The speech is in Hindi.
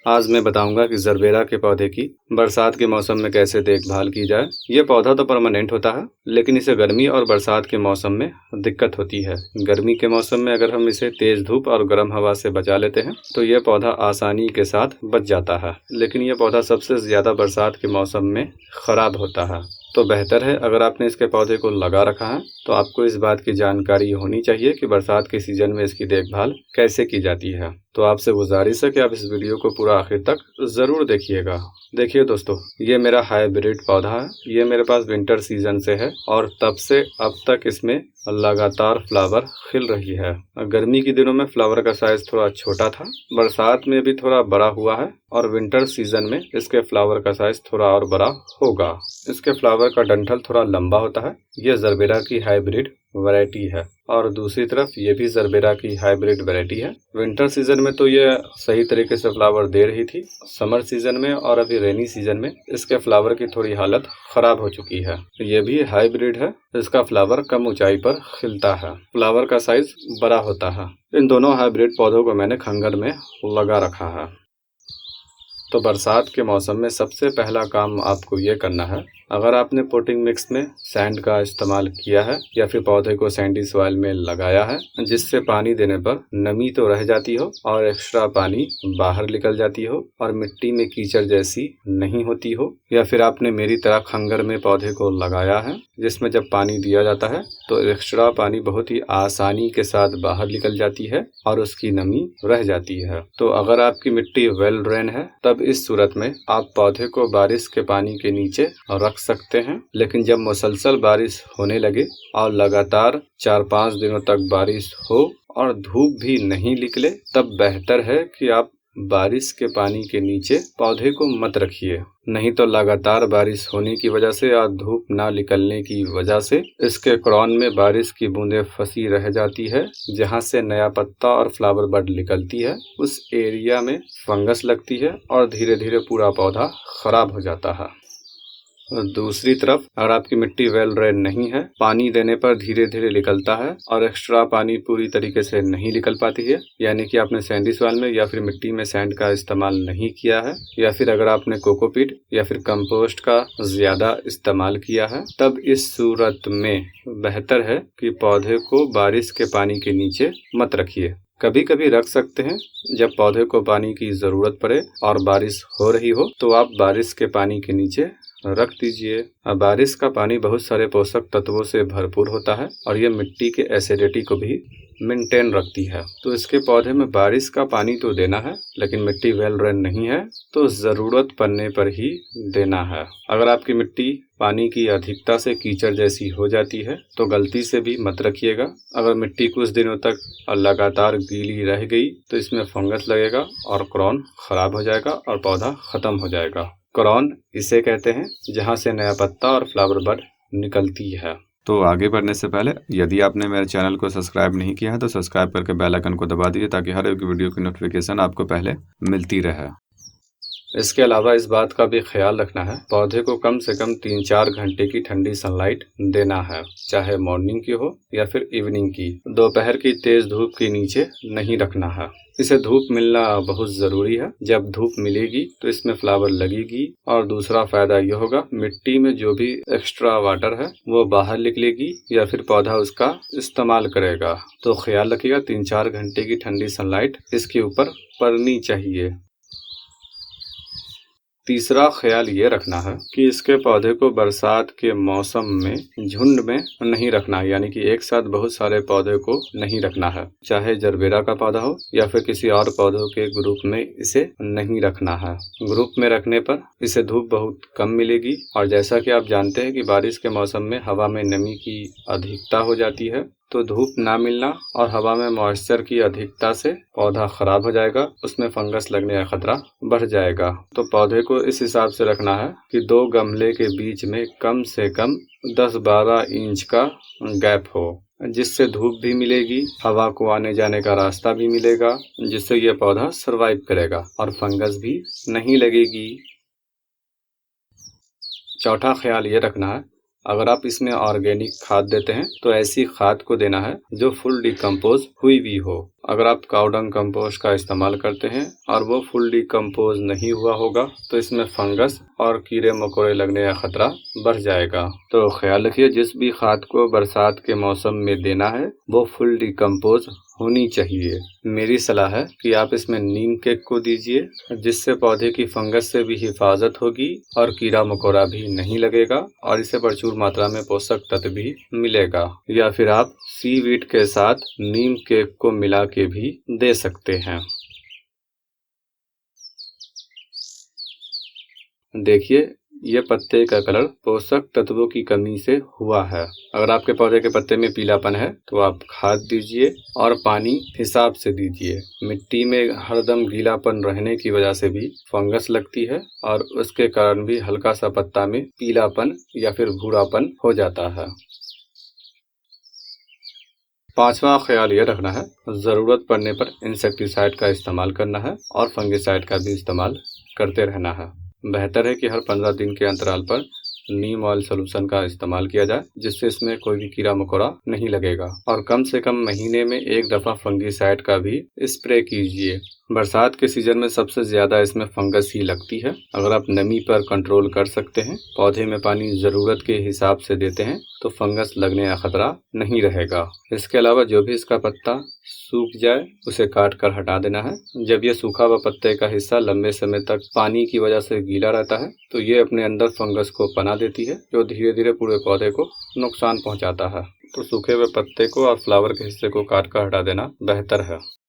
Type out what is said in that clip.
आज मैं बताऊंगा कि जरबेरा के पौधे की बरसात के मौसम में कैसे देखभाल की जाए। ये पौधा तो परमानेंट होता है, लेकिन इसे गर्मी और बरसात के मौसम में दिक्कत होती है। गर्मी के मौसम में अगर हम इसे तेज धूप और गर्म हवा से बचा लेते हैं तो ये पौधा आसानी के साथ बच जाता है, लेकिन यह पौधा सबसे ज्यादा बरसात के मौसम में खराब होता है। तो बेहतर है अगर आपने इसके पौधे को लगा रखा है तो आपको इस बात की जानकारी होनी चाहिए कि बरसात के सीजन में इसकी देखभाल कैसे की जाती है। तो आपसे गुजारिश है कि आप इस वीडियो को पूरा आखिर तक जरूर देखिएगा। देखिए दोस्तों, ये मेरा हाइब्रिड पौधा है। ये मेरे पास विंटर सीजन से है और तब से अब तक इसमें लगातार फ्लावर खिल रही है। गर्मी के दिनों में फ्लावर का साइज थोड़ा छोटा था, बरसात में भी थोड़ा बड़ा हुआ है और विंटर सीजन में इसके फ्लावर का साइज थोड़ा और बड़ा होगा। इसके फ्लावर का डंठल थोड़ा लंबा होता है। यह जरबेरा की हाइब्रिड वैरायटी है और दूसरी तरफ ये भी जरबेरा की हाइब्रिड वैरायटी है। विंटर सीजन में तो ये सही तरीके से फ्लावर दे रही थी। समर सीजन में और अभी रेनी सीजन में इसके फ्लावर की थोड़ी हालत खराब हो चुकी है। ये भी हाइब्रिड है। इसका फ्लावर कम ऊंचाई पर खिलता है, फ्लावर का साइज बड़ा होता है। इन दोनों हाइब्रिड पौधों को मैंने खंगर में लगा रखा है। तो बरसात के मौसम में सबसे पहला काम आपको ये करना है, अगर आपने पोटिंग मिक्स में सैंड का इस्तेमाल किया है या फिर पौधे को सैंडी सॉइल में लगाया है जिससे पानी देने पर नमी तो रह जाती हो और एक्स्ट्रा पानी बाहर निकल जाती हो और मिट्टी में कीचड़ जैसी नहीं होती हो, या फिर आपने मेरी तरह खंगर में पौधे को लगाया है जिसमें जब पानी दिया जाता है तो एक्स्ट्रा पानी बहुत ही आसानी के साथ बाहर निकल जाती है और उसकी नमी रह जाती है। तो अगर आपकी मिट्टी वेल ड्रेन है तब इस सूरत में आप पौधे को बारिश के पानी के नीचे रख सकते हैं। लेकिन जब मुसलसल बारिश होने लगे और लगातार 4-5 दिनों तक बारिश हो और धूप भी नहीं निकले तब बेहतर है कि आप बारिश के पानी के नीचे पौधे को मत रखिए। नहीं तो लगातार बारिश होने की वजह से या धूप ना निकलने की वजह से इसके क्रॉन में बारिश की बूंदें फंसी रह जाती है, जहां से नया पत्ता और फ्लावर बड निकलती है। उस एरिया में फंगस लगती है और धीरे धीरे पूरा पौधा खराब हो जाता है। और दूसरी तरफ अगर आपकी मिट्टी वेल ड्रेन नहीं है, पानी देने पर धीरे धीरे निकलता है और एक्स्ट्रा पानी पूरी तरीके से नहीं निकल पाती है, यानी कि आपने सैंडी सॉइल में या फिर मिट्टी में सैंड का इस्तेमाल नहीं किया है, या फिर अगर आपने कोकोपीट या फिर कंपोस्ट का ज्यादा इस्तेमाल किया है, तब इस सूरत में बेहतर है कि पौधे को बारिश के पानी के नीचे मत रखिए। कभी कभी रख सकते हैं, जब पौधे को पानी की जरूरत पड़े और बारिश हो रही हो तो आप बारिश के पानी के नीचे रख दीजिए। अब बारिश का पानी बहुत सारे पोषक तत्वों से भरपूर होता है और ये मिट्टी के एसिडिटी को भी मेंटेन रखती है। तो इसके पौधे में बारिश का पानी तो देना है, लेकिन मिट्टी वेल ड्रेन नहीं है तो जरूरत पड़ने पर ही देना है। अगर आपकी मिट्टी पानी की अधिकता से कीचड़ जैसी हो जाती है तो गलती से भी मत रखिएगा। अगर मिट्टी कुछ दिनों तक लगातार गीली रह गई तो इसमें फंगस लगेगा और क्रॉन खराब हो जाएगा और पौधा खत्म हो जाएगा। क्रॉन इसे कहते हैं जहां से नया पत्ता और फ्लावर बड निकलती है। तो आगे बढ़ने से पहले यदि आपने मेरे चैनल को सब्सक्राइब नहीं किया है तो सब्सक्राइब करके बेल आइकन को दबा दीजिए ताकि हर एक वीडियो की नोटिफिकेशन आपको पहले मिलती रहे। इसके अलावा इस बात का भी ख्याल रखना है, पौधे को कम से कम 3-4 घंटे की ठंडी सनलाइट देना है, चाहे मॉर्निंग की हो या फिर इवनिंग की। दोपहर की तेज धूप के नीचे नहीं रखना है। इसे धूप मिलना बहुत जरूरी है। जब धूप मिलेगी तो इसमें फ्लावर लगेगी और दूसरा फायदा यह होगा, मिट्टी में जो भी एक्स्ट्रा वाटर है वो बाहर निकलेगी या फिर पौधा उसका इस्तेमाल करेगा। तो ख्याल रखिएगा 3-4 घंटे की ठंडी सनलाइट इसके ऊपर पड़नी चाहिए। तीसरा ख्याल ये रखना है कि इसके पौधे को बरसात के मौसम में झुंड में नहीं रखना है, यानी कि एक साथ बहुत सारे पौधे को नहीं रखना है। चाहे जरबेरा का पौधा हो या फिर किसी और पौधों के ग्रुप में इसे नहीं रखना है। ग्रुप में रखने पर इसे धूप बहुत कम मिलेगी और जैसा कि आप जानते हैं कि बारिश के मौसम में हवा में नमी की अधिकता हो जाती है, तो धूप ना मिलना और हवा में मॉइस्चर की अधिकता से पौधा खराब हो जाएगा, उसमें फंगस लगने का खतरा बढ़ जाएगा। तो पौधे को इस हिसाब से रखना है कि 2 गमले के बीच में कम से कम 10-12 इंच का गैप हो, जिससे धूप भी मिलेगी, हवा को आने जाने का रास्ता भी मिलेगा, जिससे यह पौधा सरवाइव करेगा और फंगस भी नहीं लगेगी। चौथा ख्याल ये रखना है, अगर आप इसमें ऑर्गेनिक खाद देते हैं तो ऐसी खाद को देना है जो फुल डिकम्पोज हुई भी हो, अगर आप काउडंग कंपोस्ट का इस्तेमाल करते हैं और वो फुल डिकम्पोज नहीं हुआ होगा तो इसमें फंगस और कीड़े मकोड़े लगने का खतरा बढ़ जाएगा। तो ख्याल रखिए, जिस भी खाद को बरसात के मौसम में देना है वो फुल डिकम्पोज होनी चाहिए। मेरी सलाह है कि आप इसमें नीम केक को दीजिए, जिससे पौधे की फंगस से भी हिफाजत होगी और कीड़ा मकोड़ा भी नहीं लगेगा और इसे प्रचुर मात्रा में पोषक तत्व भी मिलेगा। या फिर आप सीवीड के साथ नीम केक को मिला के भी दे सकते हैं। देखिए, ये पत्ते का कलर पोषक तत्वों की कमी से हुआ है। अगर आपके पौधे के पत्ते में पीलापन है तो आप खाद दीजिए और पानी हिसाब से दीजिए। मिट्टी में हरदम गीलापन रहने की वजह से भी फंगस लगती है और उसके कारण भी हल्का सा पत्ता में पीलापन या फिर भूरापन हो जाता है। पांचवा ख्याल ये रखना है, ज़रूरत पड़ने पर इंसेक्टिसाइड का इस्तेमाल करना है और फंगिसाइड का भी इस्तेमाल करते रहना है। बेहतर है कि हर 15 दिन के अंतराल पर नीम ऑयल सोल्यूशन का इस्तेमाल किया जाए, जिससे इसमें कोई भी कीड़ा मकोड़ा नहीं लगेगा। और कम से कम महीने में एक दफ़ा फंगिसाइड का भी स्प्रे कीजिए। बरसात के सीजन में सबसे ज़्यादा इसमें फंगस ही लगती है। अगर आप नमी पर कंट्रोल कर सकते हैं, पौधे में पानी ज़रूरत के हिसाब से देते हैं तो फंगस लगने का खतरा नहीं रहेगा। इसके अलावा जो भी इसका पत्ता सूख जाए उसे काट कर हटा देना है। जब ये सूखा हुआ पत्ते का हिस्सा लंबे समय तक पानी की वजह से गीला रहता है तो ये अपने अंदर फंगस को पना देती है, जो धीरे धीरे पूरे पौधे को नुकसान पहुंचाता है। तो सूखे हुए पत्ते को और फ्लावर के हिस्से को काट कर हटा देना बेहतर है।